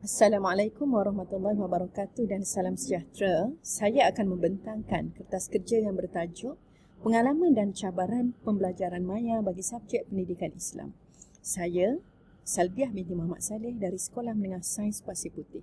Assalamualaikum warahmatullahi wabarakatuh dan salam sejahtera. Saya akan membentangkan kertas kerja yang bertajuk Pengalaman dan Cabaran Pembelajaran Maya bagi Subjek Pendidikan Islam. Saya, Salbiah binti Muhammad Saleh dari Sekolah Menengah Sains Pasir Putih.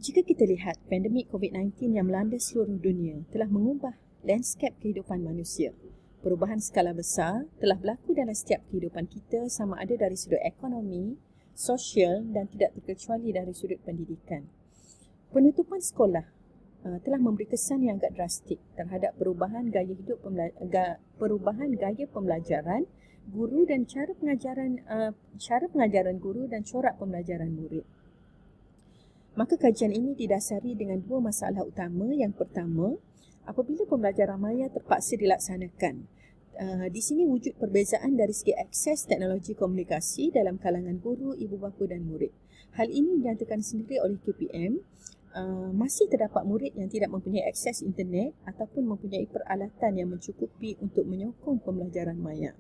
Jika kita lihat pandemik COVID-19 yang melanda seluruh dunia telah mengubah lanskap kehidupan manusia. Perubahan skala besar telah berlaku dalam setiap kehidupan kita sama ada dari sudut ekonomi, sosial dan tidak terkecuali dari sudut pendidikan. Penutupan sekolah telah memberi kesan yang agak drastik terhadap perubahan gaya pembelajaran guru dan cara pengajaran guru dan corak pembelajaran murid. Maka kajian ini didasari dengan dua masalah utama. Yang pertama, apabila pembelajaran maya terpaksa dilaksanakan, di sini wujud perbezaan dari segi akses teknologi komunikasi dalam kalangan guru, ibu bapa dan murid. Hal ini dinyatakan sendiri oleh KPM. Masih terdapat murid yang tidak mempunyai akses internet ataupun mempunyai peralatan yang mencukupi untuk menyokong pembelajaran maya.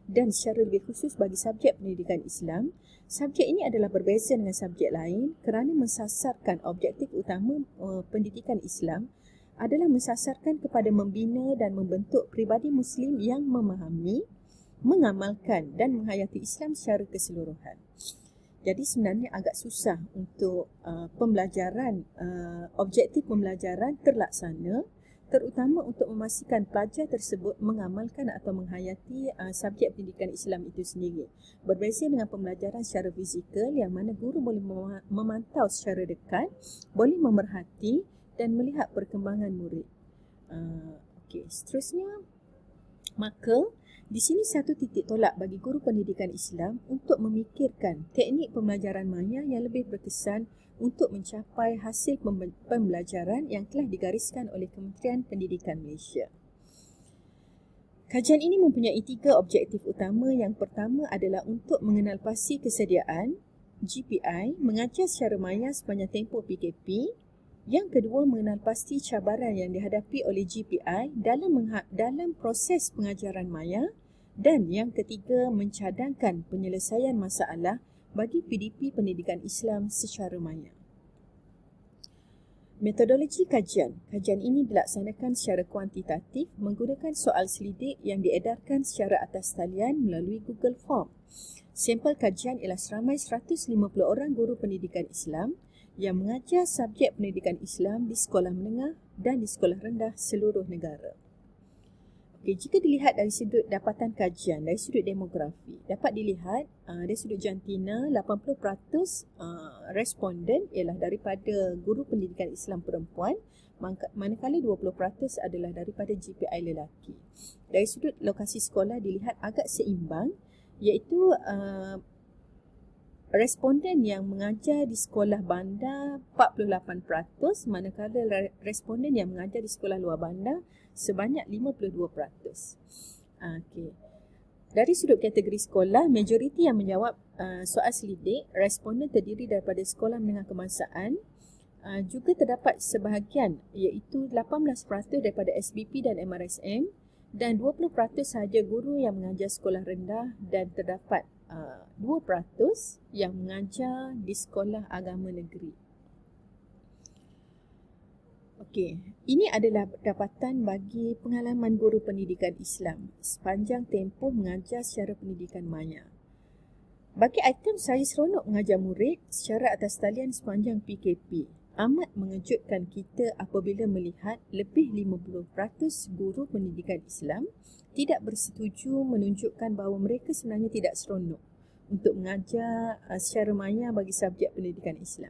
Dan secara lebih khusus bagi subjek pendidikan Islam, subjek ini adalah berbeza dengan subjek lain kerana mensasarkan objektif utama pendidikan Islam adalah mensasarkan kepada membina dan membentuk pribadi Muslim yang memahami, mengamalkan dan menghayati Islam secara keseluruhan. Jadi sebenarnya agak susah untuk objektif pembelajaran terlaksana, terutama untuk memastikan pelajar tersebut mengamalkan atau menghayati subjek pendidikan Islam itu sendiri. Berbeza dengan pembelajaran secara fizikal yang mana guru boleh memantau secara dekat, boleh memerhati dan melihat perkembangan murid. Seterusnya, maka di sini satu titik tolak bagi guru pendidikan Islam untuk memikirkan teknik pembelajaran maya yang lebih berkesan untuk mencapai hasil pembelajaran yang telah digariskan oleh Kementerian Pendidikan Malaysia. Kajian ini mempunyai tiga objektif utama. Yang pertama adalah untuk mengenalpasti kesediaan GPI mengajar secara maya sepanjang tempoh PKP. Yang kedua, mengenalpasti cabaran yang dihadapi oleh GPI dalam proses pengajaran maya. Dan yang ketiga, mencadangkan penyelesaian masalah bagi PDP pendidikan Islam secara maya. Metodologi kajian. Kajian ini dilaksanakan secara kuantitatif menggunakan soal selidik yang diedarkan secara atas talian melalui Google Form. Sampel kajian ialah seramai 150 orang guru pendidikan Islam yang mengajar subjek pendidikan Islam di sekolah menengah dan di sekolah rendah seluruh negara. Jika dilihat dari sudut dapatan kajian, dari sudut demografi, dapat dilihat dari sudut jantina 80% responden ialah daripada guru pendidikan Islam perempuan, manakala 20% adalah daripada GPI lelaki. Dari sudut lokasi sekolah dilihat agak seimbang, iaitu responden yang mengajar di sekolah bandar 48%, manakala responden yang mengajar di sekolah luar bandar sebanyak 52%. Dari sudut kategori sekolah, majoriti yang menjawab soal selidik, responden terdiri daripada sekolah menengah kebangsaan. Juga terdapat sebahagian iaitu 18% daripada SBP dan MRSM dan 20% sahaja guru yang mengajar sekolah rendah dan terdapat 2% yang mengajar di sekolah agama negeri. Ini adalah dapatan bagi pengalaman guru pendidikan Islam sepanjang tempoh mengajar secara pendidikan maya. Bagi item saya seronok mengajar murid secara atas talian sepanjang PKP. Amat mengejutkan kita apabila melihat lebih 50% guru pendidikan Islam tidak bersetuju menunjukkan bahawa mereka sebenarnya tidak seronok untuk mengajar secara maya bagi subjek pendidikan Islam.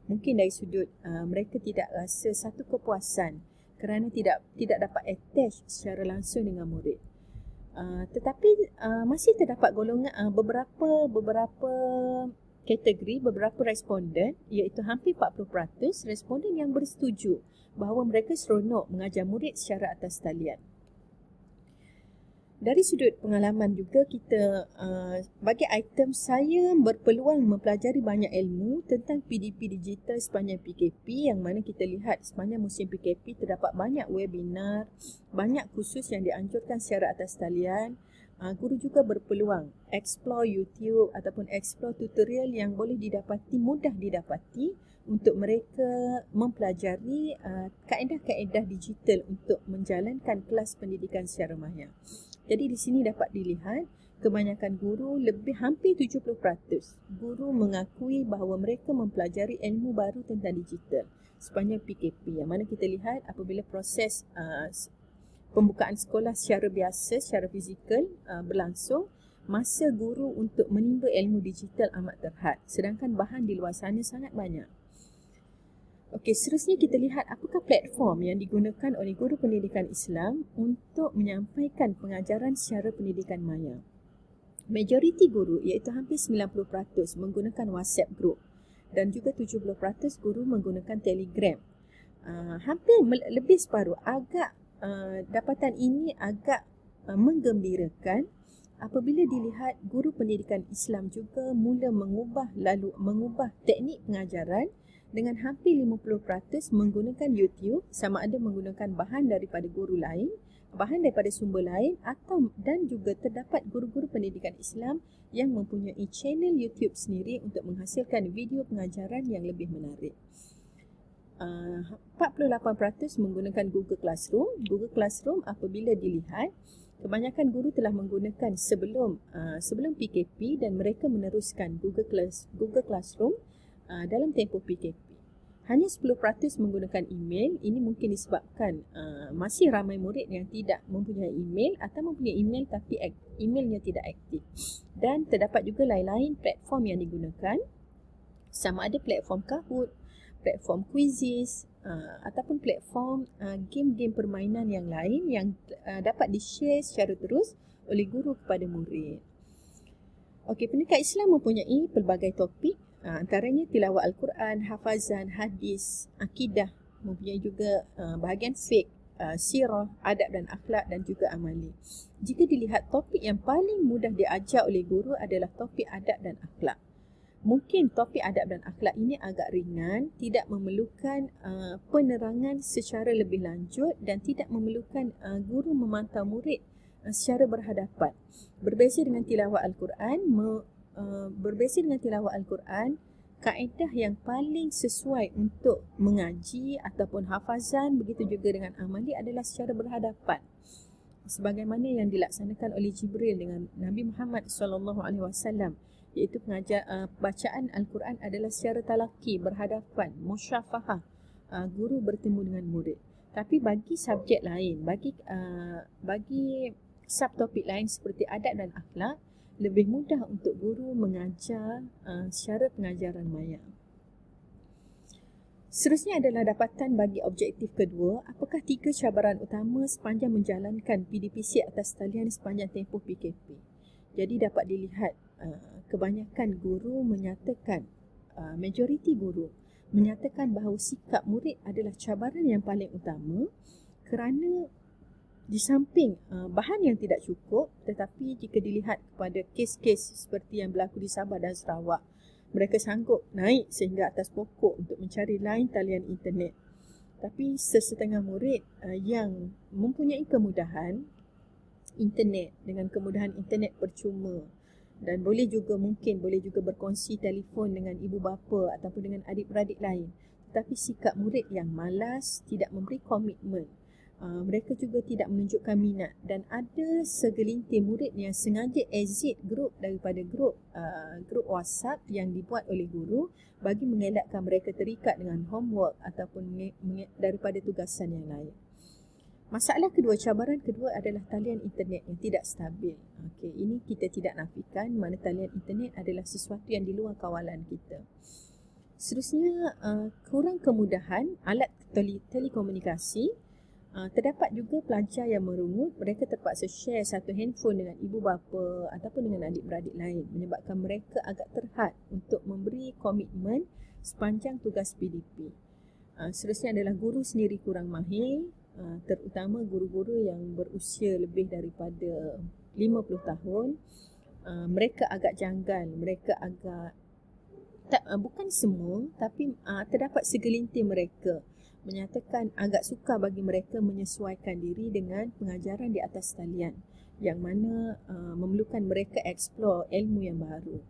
Mungkin dari sudut mereka tidak rasa satu kepuasan kerana tidak dapat attach secara langsung dengan murid. Tetapi masih terdapat golongan beberapa kategori, beberapa responden, iaitu hampir 40% responden yang bersetuju bahawa mereka seronok mengajar murid secara atas talian. Dari sudut pengalaman juga kita, bagi item saya berpeluang mempelajari banyak ilmu tentang PDP digital sepanjang PKP, yang mana kita lihat sepanjang musim PKP terdapat banyak webinar, banyak kursus yang dianjurkan secara atas talian, Guru juga berpeluang explore YouTube ataupun explore tutorial yang boleh mudah didapati untuk mereka mempelajari kaedah-kaedah digital untuk menjalankan kelas pendidikan secara maya. Jadi di sini dapat dilihat kebanyakan guru, hampir 70% guru mengakui bahawa mereka mempelajari ilmu baru tentang digital sepanjang PKP, yang mana kita lihat apabila proses pembukaan sekolah secara biasa, secara fizikal berlangsung, masa guru untuk menimba ilmu digital amat terhad, sedangkan bahan di luar sana sangat banyak. Okey, seterusnya kita lihat apakah platform yang digunakan oleh guru pendidikan Islam untuk menyampaikan pengajaran secara pendidikan maya. Majoriti guru, iaitu hampir 90%, menggunakan WhatsApp group dan juga 70% guru menggunakan Telegram. Hampir lebih separuh. Dapatan ini agak menggembirakan apabila dilihat guru pendidikan Islam juga mula mengubah teknik pengajaran dengan hampir 50% menggunakan YouTube, sama ada menggunakan bahan daripada guru lain, bahan daripada sumber lain, dan juga terdapat guru-guru pendidikan Islam yang mempunyai channel YouTube sendiri untuk menghasilkan video pengajaran yang lebih menarik. 48% menggunakan Google Classroom. Google Classroom apabila dilihat, kebanyakan guru telah menggunakan sebelum PKP dan mereka meneruskan Google Classroom dalam tempoh PKP. Hanya 10% menggunakan email. Ini mungkin disebabkan masih ramai murid yang tidak mempunyai email atau mempunyai email tapi emailnya tidak aktif. Dan terdapat juga lain-lain platform yang digunakan, sama ada platform Kahoot, platform Quizizz, ataupun platform game-game permainan yang lain yang dapat di-share secara terus oleh guru kepada murid. Okey, pendidikan Islam mempunyai pelbagai topik, antaranya tilawah Al-Quran, hafazan, hadis, akidah, mempunyai juga bahagian fiqh, sirah, adab dan akhlak dan juga amali. Jika dilihat, topik yang paling mudah diajar oleh guru adalah topik adab dan akhlak. Mungkin topik adab dan akhlak ini agak ringan, tidak memerlukan penerangan secara lebih lanjut dan tidak memerlukan guru memantau murid secara berhadapan. Berbeza dengan tilawah Al-Quran, kaedah yang paling sesuai untuk mengaji ataupun hafazan, begitu juga dengan amali, adalah secara berhadapan, sebagaimana yang dilaksanakan oleh Jibril dengan Nabi Muhammad SAW, iaitu bacaan Al-Quran adalah secara talaqi, berhadapan, musyafahah, guru bertemu dengan murid. Tapi bagi subjek lain, bagi subtopik lain seperti adab dan akhlak, lebih mudah untuk guru mengajar secara pengajaran maya. Seterusnya adalah dapatan bagi objektif kedua. Apakah 3 cabaran utama sepanjang menjalankan PDPC atas talian sepanjang tempoh PKP? Jadi dapat dilihat kebanyakan guru menyatakan, majoriti guru menyatakan bahawa sikap murid adalah cabaran yang paling utama, kerana di samping bahan yang tidak cukup, tetapi jika dilihat kepada kes-kes seperti yang berlaku di Sabah dan Sarawak, mereka sanggup naik sehingga atas pokok untuk mencari lain talian internet. Tapi sesetengah murid yang mempunyai kemudahan internet, dengan kemudahan internet percuma, dan boleh juga berkongsi telefon dengan ibu bapa ataupun dengan adik-beradik lain, tetapi sikap murid yang malas, tidak memberi komitmen, mereka juga tidak menunjukkan minat, dan ada segelintir murid yang sengaja exit grup daripada grup WhatsApp yang dibuat oleh guru bagi mengelakkan mereka terikat dengan homework ataupun daripada tugasan yang lain. Cabaran kedua adalah talian internet yang tidak stabil. Okey, ini kita tidak nafikan mana talian internet adalah sesuatu yang di luar kawalan kita. Seterusnya, kurang kemudahan alat telekomunikasi. Terdapat juga pelajar yang merungut, mereka terpaksa share satu handphone dengan ibu bapa ataupun dengan adik-beradik lain, menyebabkan mereka agak terhad untuk memberi komitmen sepanjang tugas PDP. Seterusnya adalah guru sendiri kurang mahir, terutama guru-guru yang berusia lebih daripada 50 tahun. Mereka agak janggal, mereka agak bukan semua, tapi terdapat segelintir mereka menyatakan agak sukar bagi mereka menyesuaikan diri dengan pengajaran di atas talian, yang mana memerlukan mereka explore ilmu yang baru.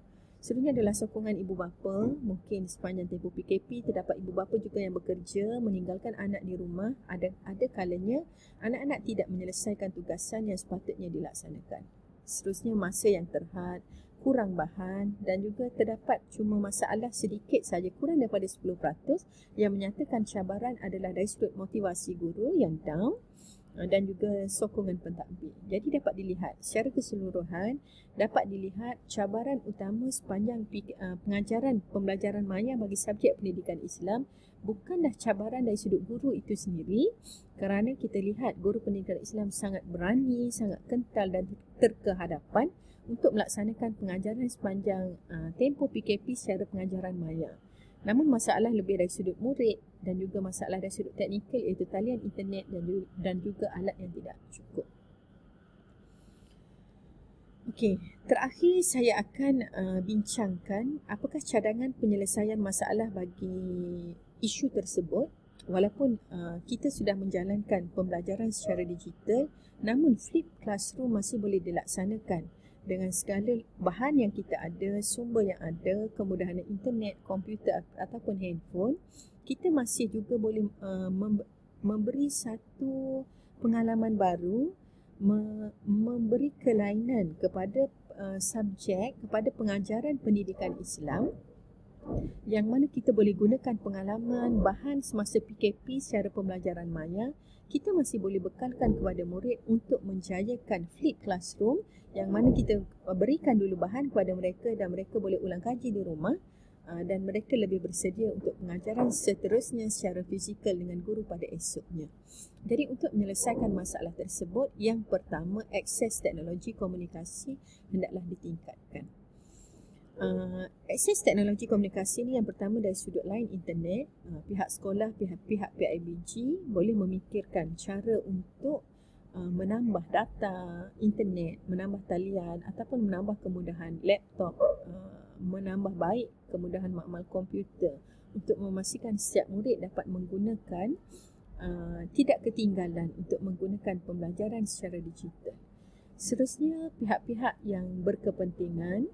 Seterusnya adalah sokongan ibu bapa. Mungkin sepanjang tempoh PKP terdapat ibu bapa juga yang bekerja meninggalkan anak di rumah. Ada kalanya anak-anak tidak menyelesaikan tugasan yang sepatutnya dilaksanakan. Seterusnya masa yang terhad, kurang bahan dan juga terdapat cuma masalah sedikit saja, kurang daripada 10% yang menyatakan cabaran adalah dari sudut motivasi guru yang down dan juga sokongan pentadbir. Jadi dapat dilihat secara keseluruhan, dapat dilihat cabaran utama sepanjang pengajaran pembelajaran maya bagi subjek pendidikan Islam bukanlah cabaran dari sudut guru itu sendiri, kerana kita lihat guru pendidikan Islam sangat berani, sangat kental dan terkehadapan untuk melaksanakan pengajaran sepanjang tempoh PKP secara pengajaran maya. Namun masalah lebih dari sudut murid dan juga masalah dari sudut teknikal, iaitu talian internet dan juga alat yang tidak cukup. Okey, terakhir saya akan bincangkan apakah cadangan penyelesaian masalah bagi isu tersebut. Walaupun kita sudah menjalankan pembelajaran secara digital, namun flip classroom masih boleh dilaksanakan dengan segala bahan yang kita ada, sumber yang ada, kemudahan internet, komputer ataupun handphone. Kita masih juga boleh memberi satu pengalaman baru, memberi kelainan kepada subjek, kepada pengajaran pendidikan Islam, yang mana kita boleh gunakan pengalaman bahan semasa PKP secara pembelajaran maya. Kita masih boleh bekalkan kepada murid untuk menjayakan flip classroom, yang mana kita berikan dulu bahan kepada mereka dan mereka boleh ulang kaji di rumah dan mereka lebih bersedia untuk pengajaran seterusnya secara fizikal dengan guru pada esoknya. Jadi untuk menyelesaikan masalah tersebut, yang pertama, akses teknologi komunikasi hendaklah ditingkatkan. Akses teknologi komunikasi ni yang pertama dari sudut lain internet. Pihak sekolah, pihak PIBG boleh memikirkan cara untuk menambah data internet, menambah talian ataupun menambah kemudahan laptop, menambah baik kemudahan makmal komputer untuk memastikan setiap murid dapat menggunakan, tidak ketinggalan untuk menggunakan pembelajaran secara digital. Seterusnya, pihak-pihak yang berkepentingan,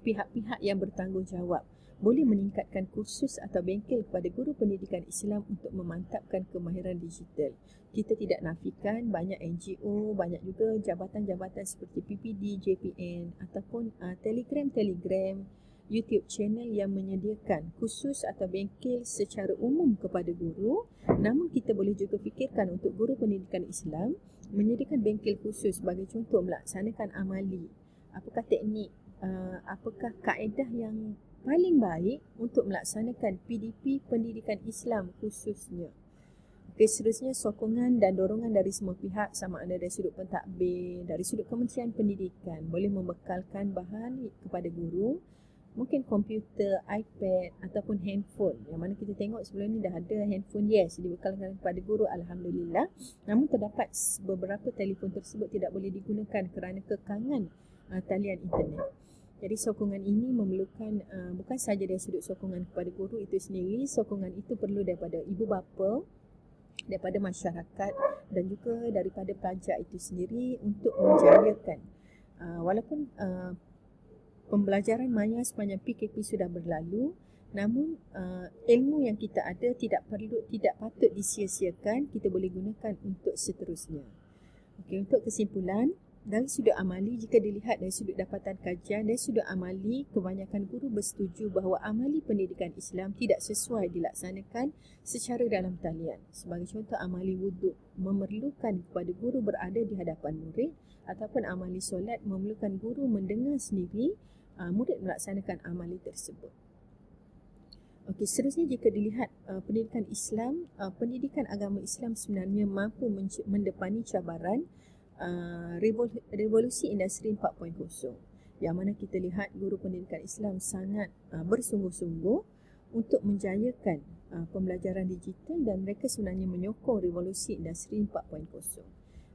pihak-pihak yang bertanggungjawab boleh meningkatkan kursus atau bengkel kepada guru pendidikan Islam untuk memantapkan kemahiran digital. Kita tidak nafikan banyak NGO, banyak juga jabatan-jabatan seperti PPD, JPN ataupun Telegram, YouTube channel yang menyediakan kursus atau bengkel secara umum kepada guru. Namun kita boleh juga fikirkan untuk guru pendidikan Islam menyediakan bengkel khusus, bagi contoh melaksanakan amali. Apakah teknik, apakah kaedah yang paling baik untuk melaksanakan PDP pendidikan Islam khususnya. Okey, seterusnya sokongan dan dorongan dari semua pihak, sama ada dari sudut pentadbir, dari sudut Kementerian Pendidikan, boleh membekalkan bahan kepada guru, mungkin komputer, iPad ataupun handphone, yang mana kita tengok sebelum ni dah ada handphone, yes, dibekalkan kepada guru, alhamdulillah. Namun terdapat beberapa telefon tersebut tidak boleh digunakan kerana kekangan talian internet. Jadi sokongan ini memerlukan bukan sahaja dari sudut sokongan kepada guru itu sendiri, sokongan itu perlu daripada ibu bapa, daripada masyarakat dan juga daripada pelajar itu sendiri untuk menjayakan. Walaupun pembelajaran maya sepanjang PKP sudah berlalu, namun ilmu yang kita ada tidak patut disia-siakan, kita boleh gunakan untuk seterusnya. Okey, untuk kesimpulan, dari sudut amali, jika dilihat dari sudut dapatan kajian, dari sudut amali, kebanyakan guru bersetuju bahawa amali pendidikan Islam tidak sesuai dilaksanakan secara dalam talian. Sebagai contoh, amali wuduk memerlukan kepada guru berada di hadapan murid, ataupun amali solat memerlukan guru mendengar sendiri murid melaksanakan amali tersebut. Okey, seterusnya jika dilihat pendidikan Islam, pendidikan agama Islam sebenarnya mampu mendepani cabaran revolusi industri 4.0, yang mana kita lihat guru pendidikan Islam sangat bersungguh-sungguh untuk menjayakan pembelajaran digital dan mereka sebenarnya menyokong revolusi industri 4.0.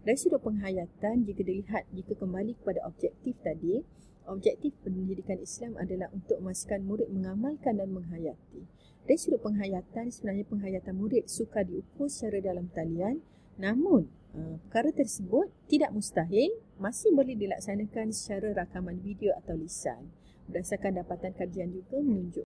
Dari sudut penghayatan, jika kembali kepada objektif tadi, objektif pendidikan Islam adalah untuk memastikan murid mengamalkan dan menghayati. Dari sudut penghayatan, sebenarnya penghayatan murid sukar diukur secara dalam talian, Namun, perkara tersebut tidak mustahil, masih boleh dilaksanakan secara rakaman video atau lisan. Berdasarkan dapatan kajian juga menunjukkan